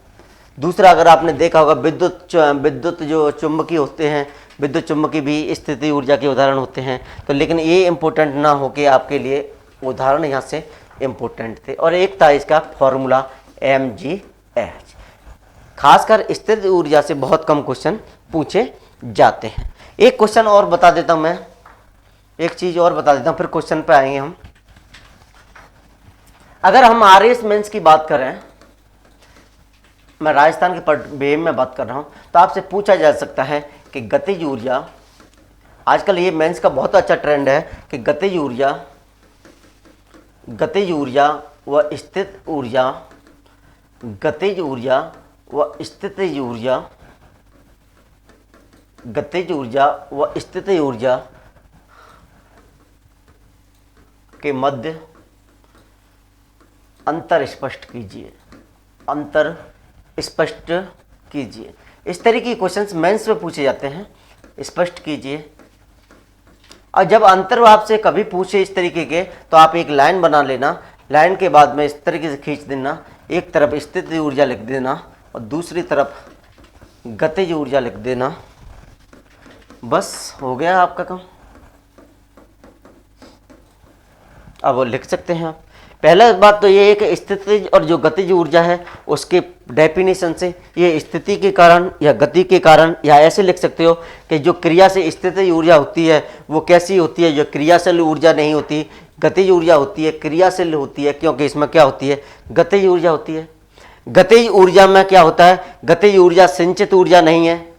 दूसरा, अगर आपने देखा होगा, विद्युत जो चुंबकीय होते हैं, विद्युत चुंबकीय भी स्थितिज ऊर्जा के उदाहरण होते हैं। तो लेकिन ये इम्पोर्टेंट ना हो कि आपके लिए उदाहरण यहाँ से इम्पोर्टेंट थे। और एक था इसका फॉर्मूला mgh। खासकर स्थितिज ऊर्जा से बहुत कम क्वेश्चन पूछे जाते हैं। एक क्वेश्चन और बता देता हूँ मैं, एक चीज और बता देता हूँ, फिर क्वेश्चन पे आएंगे हम। अगर हम आरएस मेंस की बात करें, मैं राजस्थान के बेम में बात कर रहा हूं, तो आपसे पूछा जा सकता है कि गतिज ऊर्जा, आजकल ये मेंस का बहुत अच्छा ट्रेंड है कि गतिज ऊर्जा व स्थित ऊर्जा, गतिज ऊर्जा व स्थितिज ऊर्जा, गतिज ऊर्जा व स्थितिज ऊर्जा के मध्य अंतर स्पष्ट कीजिए, अंतर स्पष्ट कीजिए। इस तरह के क्वेश्चंस मेंस में पूछे जाते हैं, स्पष्ट कीजिए। और जब अंतर आपसे कभी पूछे इस तरीके के, तो आप एक लाइन बना लेना, लाइन के बाद में इस तरीके से खींच देना, एक तरफ स्थितिज ऊर्जा लिख देना और दूसरी तरफ गतिज ऊर्जा लिख देना, बस हो गया आपका काम। अब वो लिख सकते हैं आप। पहला बात तो ये है कि स्थितिज और जो गतिज ऊर्जा है उसके डेफिनेशन से, ये स्थिति के कारण या गति के कारण, या ऐसे लिख सकते हो कि जो क्रिया से स्थितिज ऊर्जा होती है वो कैसी होती है, जो क्रियाशील ऊर्जा नहीं होती, गतिज ऊर्जा होती है, क्रियाशील होती है, क्योंकि इसमें क्या होती है, गतिज ऊर्जा होती है। गतिज ऊर्जा में क्या होता है, गतिज ऊर्जा संचित ऊर्जा नहीं है,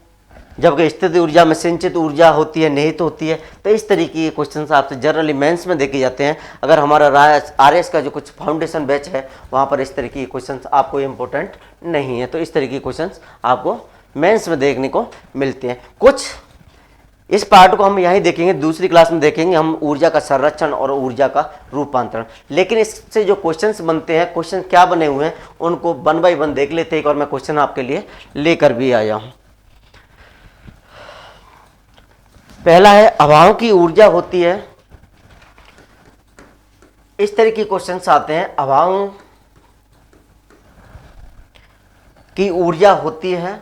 जबकि स्थितिज ऊर्जा में संचित ऊर्जा होती है, निहित होती है। तो इस तरीके के क्वेश्चंस आपसे जनरली मेंस में देखे जाते हैं। अगर हमारा आरएस का जो कुछ फाउंडेशन बैच है वहाँ पर इस तरीके के क्वेश्चंस आपको इम्पोर्टेंट नहीं है, तो इस तरीके के क्वेश्चंस आपको मेंस में देखने को मिलते हैं। कुछ इस पार्ट को हम यहीं देखेंगे, दूसरी क्लास में देखेंगे हम ऊर्जा का संरक्षण और ऊर्जा का रूपांतरण। लेकिन इससे जो क्वेश्चंस बनते हैं, क्वेश्चन क्या बने हुए हैं, उनको वन बाई वन देख लेते हैं। एक और मैं क्वेश्चन आपके लिए लेकर भी आया हूँ। पहला है, अभाव की ऊर्जा होती है, इस तरह के क्वेश्चंस आते हैं। अभाव की ऊर्जा होती है,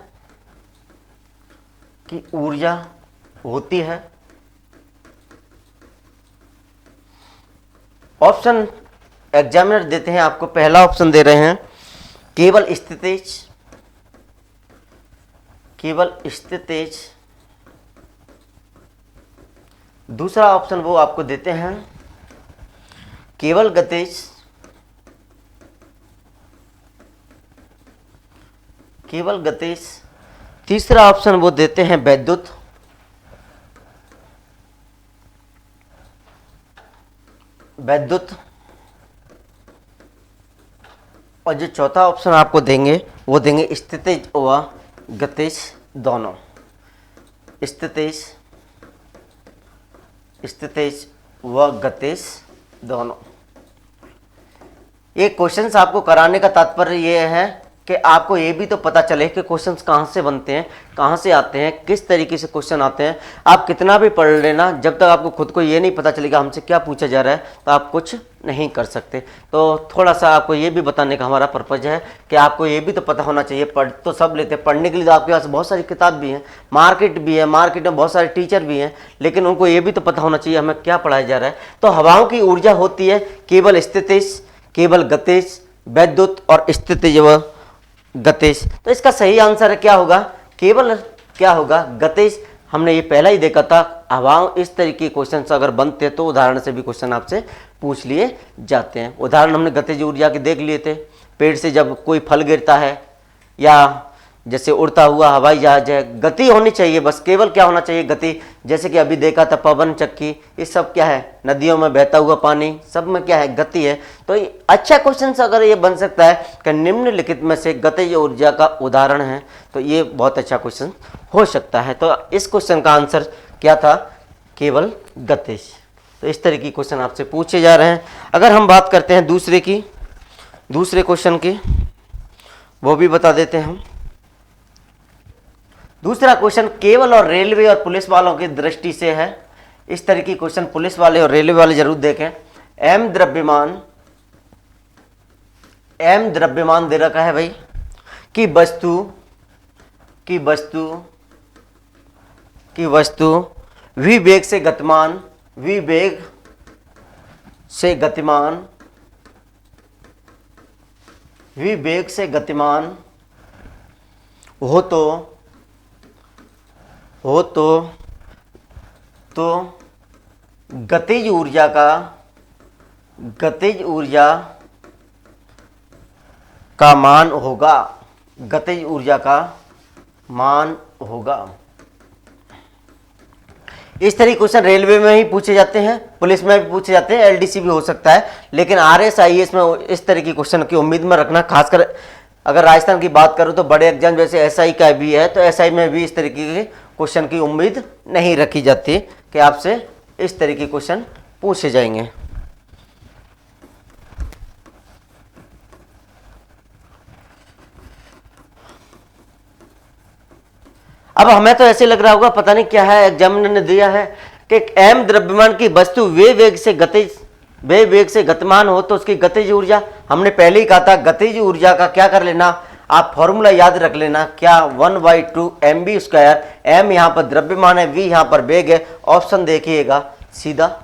की ऊर्जा होती है। ऑप्शन एग्जामिनर देते हैं आपको, पहला ऑप्शन दे रहे हैं केवल स्थितिज, केवल स्थितिज। दूसरा ऑप्शन वो आपको देते हैं केवल गतिज, केवल गतिज। तीसरा ऑप्शन वो देते हैं वैद्युत, वैद्युत। और जो चौथा ऑप्शन आपको देंगे वो देंगे स्थितिज व गतिज दोनों, स्थितिज, स्थितिज व गतिज दोनों। ये क्वेश्चंस आपको कराने का तात्पर्य ये है कि आपको ये भी तो पता चले कि क्वेश्चंस कहाँ से बनते हैं, कहाँ से आते हैं, किस तरीके से क्वेश्चन आते हैं। आप कितना भी पढ़ लेना, जब तक आपको खुद को ये नहीं पता चलेगा हमसे क्या पूछा जा रहा है, तो आप कुछ नहीं कर सकते। तो थोड़ा सा आपको ये भी बताने का हमारा पर्पज़ है कि आपको ये भी तो पता होना चाहिए। पढ़ तो सब लेते हैं, पढ़ने के लिए तो आपके पास बहुत सारी किताब भी हैं, मार्केट भी है, मार्केट में बहुत सारे टीचर भी हैं, लेकिन उनको ये भी तो पता होना चाहिए हमें क्या पढ़ाया जा रहा है। तो हवाओं की ऊर्जा होती है केवल स्थितिज, केवल गतिज, वैद्युत और स्थितिज व गतिज। तो इसका सही आंसर क्या होगा, केवल क्या होगा, गतिज। हमने ये पहला ही देखा था। हवाओं इस तरीके के क्वेश्चन अगर बनते हैं तो उदाहरण से भी क्वेश्चन आपसे पूछ लिए जाते हैं। उदाहरण हमने गतिज ऊर्जा के देख लिए थे। पेड़ से जब कोई फल गिरता है या जैसे उड़ता हुआ हवाई जहाज है, गति होनी चाहिए बस, केवल क्या होना चाहिए, गति। जैसे कि अभी देखा था पवन चक्की, ये सब क्या है, नदियों में बहता हुआ पानी, सब में क्या है, गति है। तो अच्छा क्वेश्चन अगर ये बन सकता है कि निम्नलिखित में से गतिज ऊर्जा का उदाहरण है, तो ये बहुत अच्छा क्वेश्चन हो सकता है। तो इस क्वेश्चन का आंसर क्या था, केवल गतिज। तो इस तरह की क्वेश्चन आपसे पूछे जा रहे हैं। अगर हम बात करते हैं दूसरे क्वेश्चन की, वो भी बता देते हैं हम। दूसरा क्वेश्चन केवल और रेलवे और पुलिस वालों की दृष्टि से है। इस तरह की क्वेश्चन पुलिस वाले और रेलवे वाले जरूर देखें। एम द्रव्यमान दे रखा है भाई, कि वस्तु विवेग से गतिमान हो तो गतिज ऊर्जा का मान होगा। इस तरह के क्वेश्चन रेलवे में ही पूछे जाते हैं, पुलिस में भी पूछे जाते हैं, एलडीसी भी हो सकता है, लेकिन आरएसआईएस में इस तरह की क्वेश्चन की उम्मीद में रखना। खासकर अगर राजस्थान की बात करूं तो बड़े एग्जाम जैसे एसआई का भी है, तो एसआई में भी इस तरीके के क्वेश्चन की उम्मीद नहीं रखी जाती कि आपसे इस तरह के क्वेश्चन पूछे जाएंगे। अब हमें तो ऐसे लग रहा होगा पता नहीं क्या है, एग्जामिनर ने दिया है कि एम द्रव्यमान की वस्तु वे वेग से गतिमान हो तो उसकी गतिज ऊर्जा। हमने पहले ही कहा था गतिज ऊर्जा का क्या कर लेना, आप फॉर्मूला याद रख लेना, क्या 1/2 mv²। m यहाँ पर द्रव्यमान है, v यहाँ पर वेग है। ऑप्शन देखिएगा सीधा।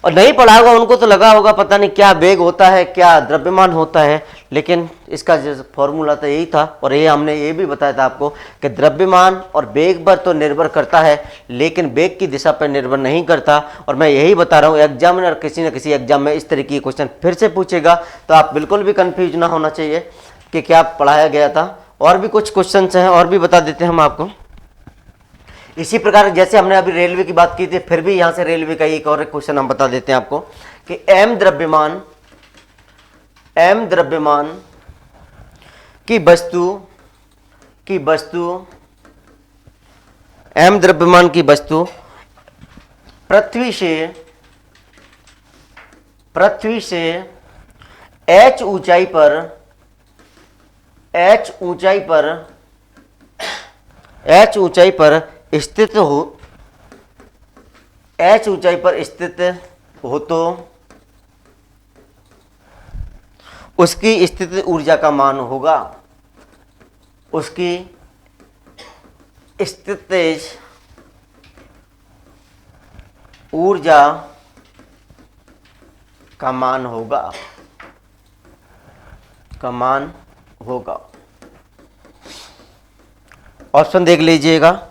और नहीं पढ़ा होगा उनको तो लगा होगा पता नहीं क्या वेग होता है, क्या द्रव्यमान होता है, लेकिन इसका जो फॉर्मूला था यही था। और ये हमने ये भी बताया था आपको कि द्रव्यमान और वेग पर तो निर्भर करता है, लेकिन वेग की दिशा पर निर्भर नहीं करता। और मैं यही बता रहा हूँ, एग्जामिनर किसी न किसी एग्जाम में इस तरह की क्वेश्चन फिर से पूछेगा, तो आप बिल्कुल भी कन्फ्यूज ना होना चाहिए कि क्या पढ़ाया गया था। और भी कुछ क्वेश्चन हैं, और भी बता देते हैं हम आपको। इसी प्रकार जैसे हमने अभी रेलवे की बात की थी, फिर भी यहां से रेलवे का एक और क्वेश्चन हम बता देते हैं आपको कि एम द्रव्यमान की वस्तु पृथ्वी से h ऊंचाई पर स्थित हो तो उसकी स्थितिज ऊर्जा का मान होगा। उसकी स्थितिज ऊर्जा का मान होगा। ऑप्शन देख लीजिएगा,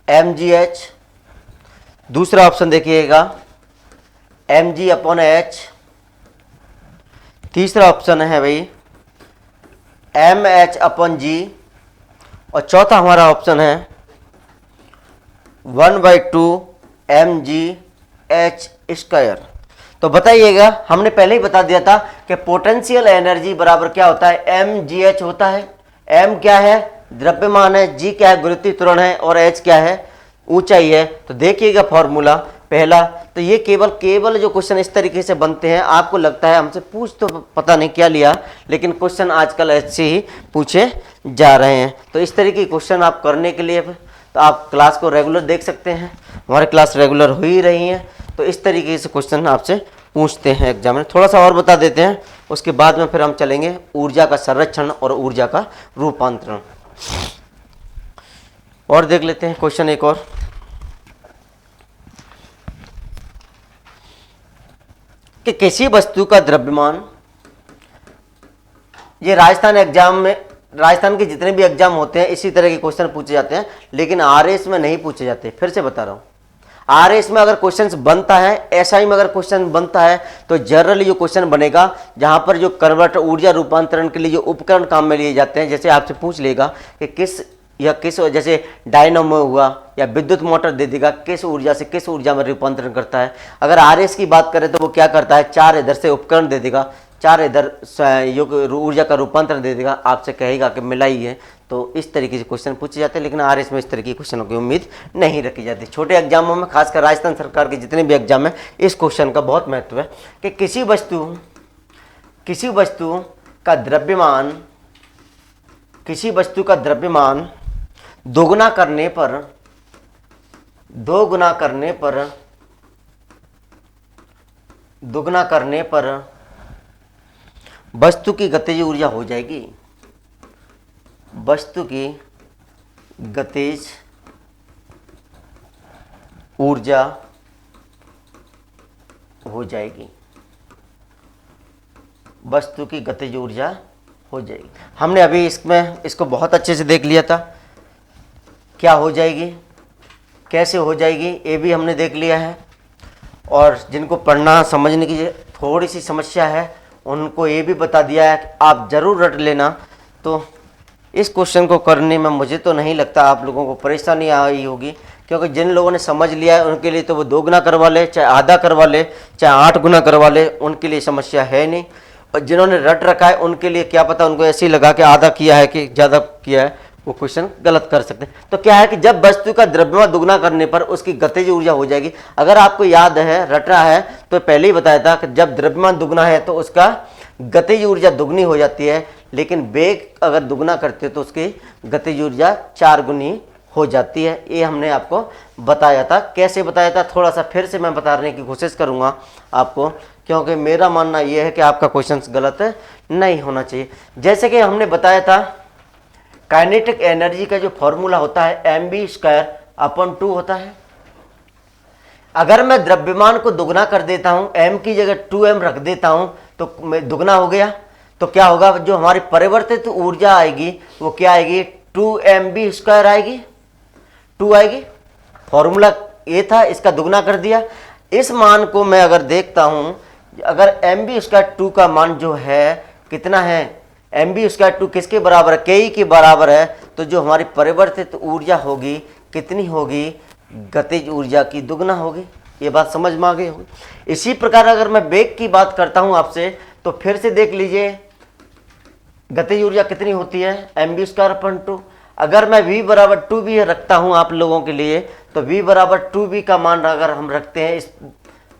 mgh। दूसरा ऑप्शन देखिएगा mg/h। तीसरा ऑप्शन है भाई mh/g। और चौथा हमारा ऑप्शन है 1/2 mgh²। तो बताइएगा, हमने पहले ही बता दिया था कि पोटेंशियल एनर्जी बराबर क्या होता है, mgh होता है। m क्या है, द्रव्यमान है, g क्या है, गुरुत्वीय त्वरण है, और h क्या है, ऊंचाई है। तो देखिएगा फॉर्मूला पहला। तो ये केवल जो क्वेश्चन इस तरीके से बनते हैं, आपको लगता है हमसे पूछ तो पता नहीं क्या लिया, लेकिन क्वेश्चन आजकल ऐसे ही पूछे जा रहे हैं। तो इस तरीके के क्वेश्चन आप करने के लिए तो आप क्लास को रेगुलर देख सकते हैं, हमारी क्लास रेगुलर हो ही रही है। तो इस तरीके से क्वेश्चन आपसे पूछते हैं एग्जाम में। थोड़ा सा और बता देते हैं, उसके बाद में फिर हम चलेंगे ऊर्जा का संरक्षण और ऊर्जा का रूपांतरण। और देख लेते हैं क्वेश्चन एक और। कि किसी वस्तु का द्रव्यमान, ये राजस्थान के जितने भी एग्जाम होते हैं इसी तरह के क्वेश्चन पूछे जाते हैं, लेकिन आरएस में नहीं पूछे जाते। फिर से बता रहा हूं, आरएस में अगर क्वेश्चन बनता है, एसआई में अगर क्वेश्चन बनता है, तो जनरली जो क्वेश्चन बनेगा जहां पर जो कन्वर्टर ऊर्जा रूपांतरण के लिए जो उपकरण काम में लिए जाते हैं, जैसे आपसे पूछ लेगा कि किस जैसे डायनामो हुआ या विद्युत मोटर दे देगा, किस ऊर्जा से किस ऊर्जा में रूपांतरण करता है। अगर आरएस की बात करें तो वो क्या करता है, 4 इधर से उपकरण दे देगा, 4 इधर ऊर्जा का रूपांतरण दे देगा, आपसे कहेगा कि मिला ही है। तो इस तरीके से क्वेश्चन पूछे जाते हैं, लेकिन आरएस में इस तरह के क्वेश्चनों की उम्मीद नहीं रखी जाती। छोटे एग्जामों में, खासकर राजस्थान सरकार के जितने भी एग्जाम हैं, इस क्वेश्चन का बहुत महत्व है कि किसी वस्तु का द्रव्यमान दोगुना करने पर वस्तु की गतिज ऊर्जा हो जाएगी। वस्तु की गतिज ऊर्जा हो जाएगी। वस्तु की गतिज ऊर्जा हो जाएगी। हमने अभी इसको बहुत अच्छे से देख लिया था, क्या हो जाएगी, कैसे हो जाएगी, ये भी हमने देख लिया है। और जिनको पढ़ना समझने की थोड़ी सी समस्या है, उनको ये भी बता दिया है कि आप ज़रूर रट लेना। तो इस क्वेश्चन को करने में मुझे तो नहीं लगता आप लोगों को परेशानी आई होगी, क्योंकि जिन लोगों ने समझ लिया है उनके लिए तो वो 2 गुना करवा ले, चाहे आधा करवा ले, चाहे 8 गुना करवा ले, उनके लिए समस्या है नहीं। और जिन्होंने रट रखा है उनके लिए क्या पता, उनको ऐसे ही लगा कि आधा किया है कि ज़्यादा किया है, वो क्वेश्चन गलत कर सकते हैं। तो क्या है कि जब वस्तु का द्रव्यमान दुगना करने पर उसकी गतिज ऊर्जा हो जाएगी। अगर आपको याद है, रट रहा है, तो पहले ही बताया था कि जब द्रव्यमान दुगना है तो उसका गतिज ऊर्जा दुगनी हो जाती है, लेकिन वेग अगर दुगना करते हो तो उसकी गतिज ऊर्जा 4 गुनी हो जाती है। ये हमने आपको बताया था। कैसे बताया था, थोड़ा सा फिर से मैं बताने की कोशिश करूँगा आपको, क्योंकि मेरा मानना यह है कि आपका क्वेश्चन गलत नहीं होना चाहिए। जैसे कि हमने बताया था, काइनेटिक एनर्जी का जो फॉर्मूला होता है mv²/2 होता है। अगर मैं द्रव्यमान को दुगना कर देता हूं, m की जगह 2m रख देता हूं, तो मैं दुगना हो गया। तो क्या होगा, जो हमारी परिवर्तित ऊर्जा आएगी वो क्या आएगी, 2mv² आएगी, 2 आएगी। फॉर्मूला ये था, इसका दुगना कर दिया। इस मान को मैं अगर देखता हूं, अगर mv²2 का मान जो है कितना है, mv²2 किसके बराबर है, ke के बराबर है। तो जो हमारी परिवर्तित ऊर्जा होगी कितनी होगी, गतिज ऊर्जा की दुगना होगी। ये बात समझ में आ गई होगी। इसी प्रकार अगर मैं वेग की बात करता हूं आपसे, तो फिर से देख लीजिए गतिज ऊर्जा कितनी होती है, mv²/2। अगर मैं v बराबर 2v रखता हूं आप लोगों के लिए, तो v बराबर 2v का मान अगर हम रखते हैं इस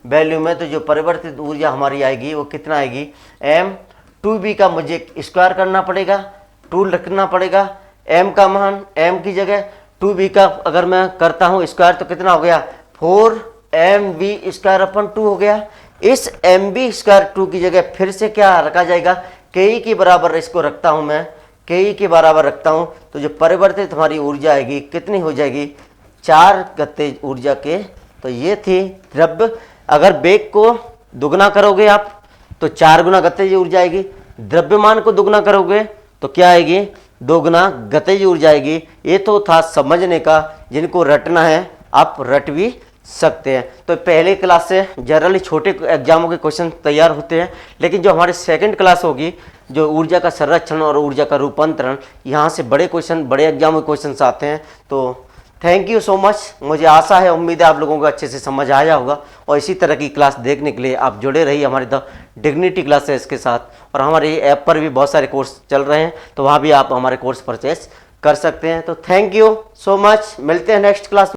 वैल्यू में, तो जो परिवर्तित ऊर्जा हमारी आएगी वो कितना आएगी, m2v का मुझे स्क्वायर करना पड़ेगा, 2 रखना पड़ेगा। m का मान, m की जगह 2v का अगर मैं करता हूँ स्क्वायर, तो कितना हो गया, 4mv²/2 हो गया। इस mv²2 की जगह फिर से क्या रखा जाएगा, ke के बराबर इसको रखता हूँ मैं, ke के बराबर रखता हूँ, तो जो परिवर्तित हमारी ऊर्जा आएगी कितनी हो जाएगी, 4 गतिज ऊर्जा के। तो ये थी द्रव्य। अगर वेग को दुगना करोगे आप तो 4 गुना गतिज ऊर्जा आएगी, द्रव्यमान को दुगना करोगे तो क्या आएगी, 2 गुना गतिज ऊर्जा आएगी। ये तो था समझने का, जिनको रटना है आप रट भी सकते हैं। तो पहले क्लास से जनरली छोटे एग्जामों के क्वेश्चन तैयार होते हैं, लेकिन जो हमारी सेकंड क्लास होगी, जो ऊर्जा का संरक्षण और ऊर्जा का रूपांतरण, यहाँ से बड़े क्वेश्चन, बड़े एग्जाम के क्वेश्चन आते हैं। तो थैंक यू सो मच। मुझे आशा है, उम्मीद है आप लोगों को अच्छे से समझ आया होगा। और इसी तरह की क्लास देखने के लिए आप जुड़े रहिए हमारे द डिग्निटी क्लासेस के साथ। और हमारे ऐप पर भी बहुत सारे कोर्स चल रहे हैं, तो वहाँ भी आप हमारे कोर्स परचेस कर सकते हैं। तो थैंक यू सो मच, मिलते हैं नेक्स्ट क्लास।